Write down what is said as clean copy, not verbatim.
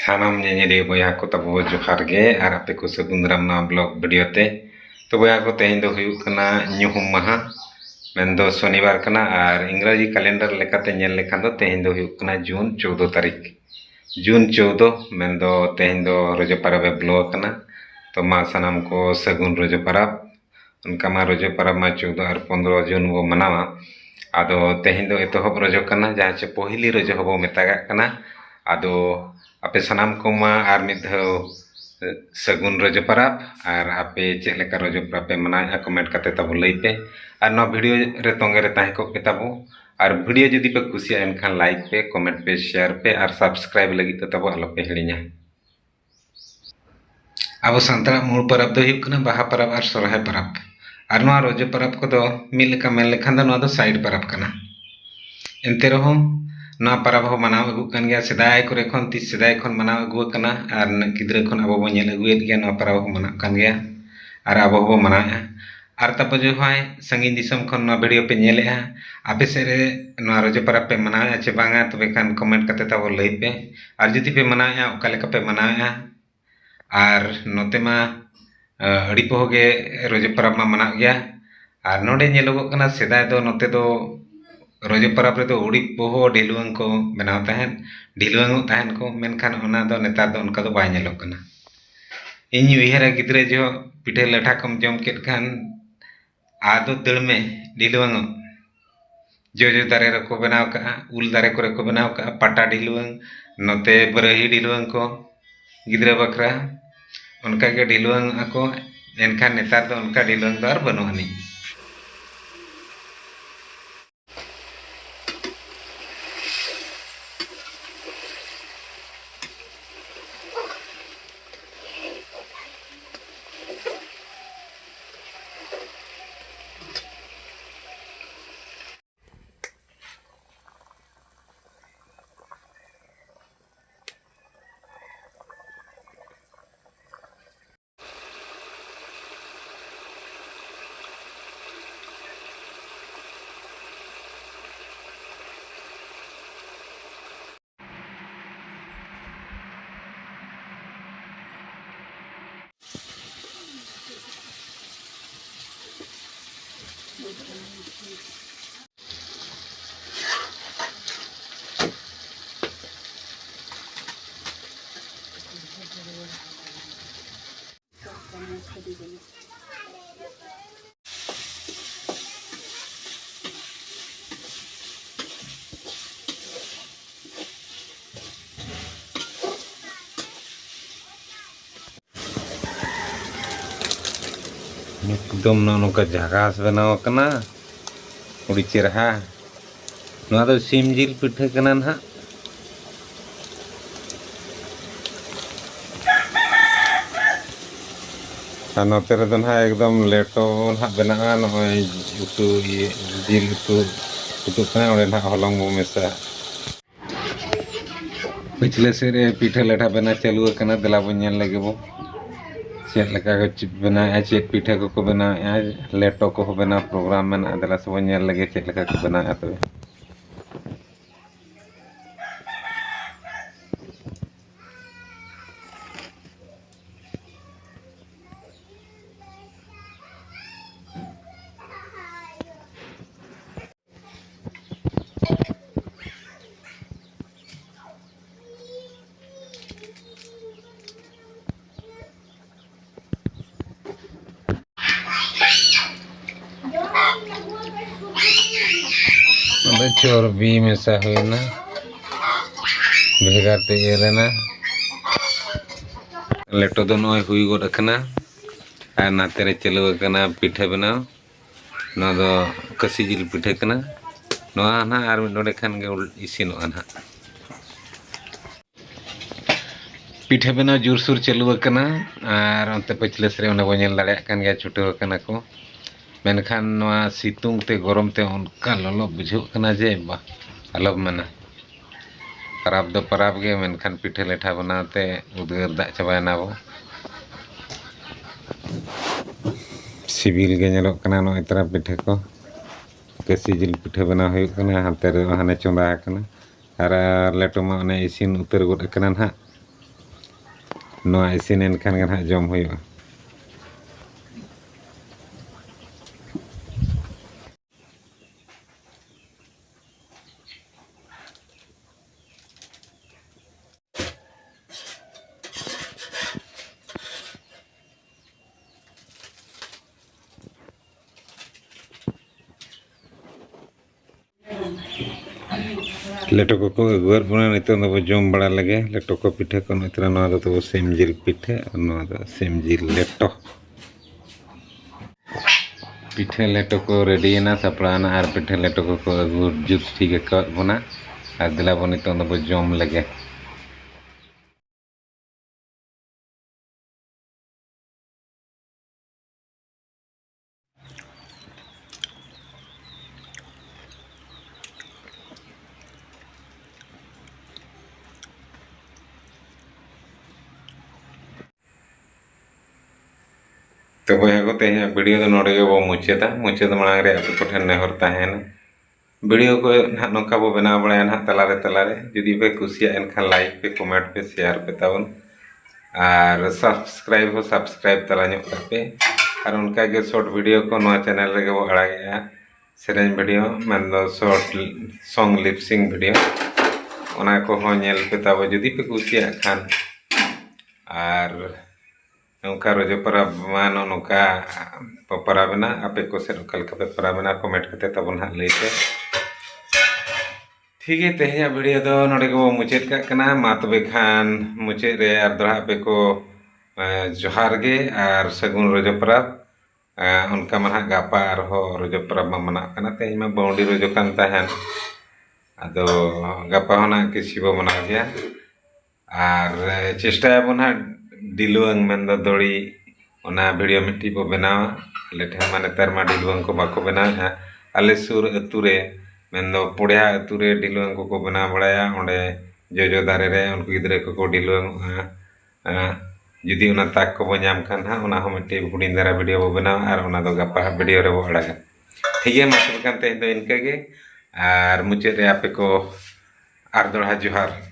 सानाम नेनेरिया बया को तब जोहार गे और आपे को सगुन दाराम ना ब्लॉग वीडियो ते तो बया को तेहें दो हुयुग कना ᱧᱩᱦᱩᱢ माहा मेनदो शनिवार कना और इंग्राजी कैलेंडर लेकाते नेल लेखान दो तेहें दो हुयुग कना जून 14 तारीख जून 14 मेनदो तेहें दो रोजो परब ब्लो कना तो मा सानाम को सगुन रोजो परब उनका मा रोजो परब मा 14 और 15 जून बो मनावा आदो तेहें दो एतोहब रोजो कना जहाँ चे पहिली रोजो हबो मेतागा कना आदो आपे सनाम को मा आर मिद धाव सगुन रोजो परब और आपे चेक लेका रोजो परब पे मनाया कमेंट करते तबो लई पे और ना वीडियो रे तोंगे रे ताहे को पे तबो और वीडियो जदि पे खुशिया एनखान लाइक पे कमेंट पे शेयर पे और सब्सक्राइब लगी तो तबो आलो पे हिड़िया अब सानतार मूल परब दो हुयुग कना बाहा परब और सोरहाय परब और नोआ रोजो परब को दो मिल लेका मेन लेखान दो नोआ दो साइड परब कना एनते रहो ना परब हो मनाव अगु कन गया सेदाय करे खन तीस सेदाय खन मनाव अगु कना और गिद्रा खन अब बो नेल अगुएत गया ना परब हो मना कन गया और अब हो मनाया और तब जो है संगीन दिसम खन ना वीडियो पे नेलेहा आपे सेरे ना रोजो परब पे मनाया चे बांगा तबे खान कमेंट करते तब लई पे और जदि पे मनाया ओका लेका पे मनाया और नोते मा अड़ी पोगे रोजो परब मा मना गया और नोडे नेलोगो कना सेदाय दो नोते दो रोजो परब रे दो उड़ी पोहो ढिलुआंग को बनाव तहन ढिलुआंग तहन को मेनखान ओना दो नेतार दो उनका दो बाय नेलोग कना इन उयहरा गिद्रे जो पिठे लठा कम जम केट खान आदो दड़ में ढिलुआंग जो दारे रको बनाव का उल दारे को रको बनाव का पाटा ढिलुआंग नोते बरही ढिलुआंग को गिद्रे बखरा उनका के ढिलुआंग को एनखान नेतार दो उनका ढिलुआंग दो और बनु हनी एकदम नौका झकास बनाव कना उड़ी चेरहा नोआ दो सीम जिल पिठे कना ना नोते रे दो ना एकदम लेटो ना बनावा नय उतु जिल उतु कना ओडे ना हलंग बो मेसा पिछले से पिठे लेठा बना चालू कना दला बो नेल लगे बो चेक लेका को बनाया चेक पिठा को बनाया लेटो को बना प्रोग्राम में दला सब नेल लगे चेक लेका को बनाया तबे चर्बी मेसा हुईना भेगार ते एलेना लेटो दो नय हुई गोद अकना और नाते रे चलो कना पिठे बनाव ना दो कसी जिल पिठे कना नोआ ना और नोडे खान गे इसिनोआ ना पिठे बनाव जोरसुर चलू कना और अंते पछले से ओने बो नेल दाड़े कान गया छुटो कना को मेनखान नोआ सितुंग ते गरम ते उनका ललो बुझो कना जे बा अलग मना परब दो परब गे मेनखान पिठे लेठा बनाते उदगर दा चबायना बो सिबिल गे नेलोग कना नो इतरा पिठे को कसी जिल पिठे बना हुई कना हाते रे हाने चोंदा कना और लेटो मा ओने इसिन उतर गोद कना ना नोआ इसिनेन खान गे हां जम हुयुआ। लेटो को अगुआर बना नितों दो जम बड़ा लगे लेटो को पिठे को नितरा नोआ दो तो सेम जिल पिठे और नोआ दो सेम जिल लेटो पिठे लेटो को रेडी ना सपड़ाना और पिठे लेटो को अगुर जुत ठीक है बना और दिला बो नितों दो जम लगे। तो बया को तेज वीडियो तो नोड़े बो मुचादा मुचाद मांग रे आप को ठेन नेहर ताहेन वीडियो को ना नौका बो बना बड़ा ना तलारे तलारे जुदी पे कुसिया एनखान लाइक पे कमेंट पे शेयर पे ताबन और सब्सक्राइब हो सब्सक्राइब तला ᱧᱚᱜ पे और उनका के शॉर्ट वीडियो को नवा चैनल रे बो अड़ागेया सेरेन वीडियो मन दो शॉर्ट सॉन्ग लिपसिंग वीडियो ओना को हो नेल पे ताबो जुदी पे कुसिया खान और नौका रोजे परब मानो नौका परबना आपे को से कल पे परबना कमेंट करते तब ना लेते ठीक है तेहया वीडियो दो नोडे को मुचेद का कना मा तबे खान मुचेद रे आर दोहा पे को जोहार गे और सगुन रोजे परब उनका मना गापा और हो रोजे परब मा मना कना तेह मा बाउंडी रोजे कान ताहेन आदो गापा होना किसी बो मना गया और चेष्टा बना डिलुआंग में दड़ी ओना वीडियो मिट्टी बो बनावा ले ठे माने तरमा डिलुआंग को बाको बनावा आले सुर अतुरे में दो पुड़िया अतुरे डिलुआंग को बना बड़ाया ओंडे जो दारे रे उनको गिदरे को डिलुआंग जुदी ओना ताक को बो नाम खान हा ओना हो मिट्टी हुडिन दारा वीडियो बो बनावा और ओना दो गापा वीडियो रे बो अड़ागा ठीक है मात्र कान ते इनके गे और मुचे रे आपे को आर दोड़ा जोहार।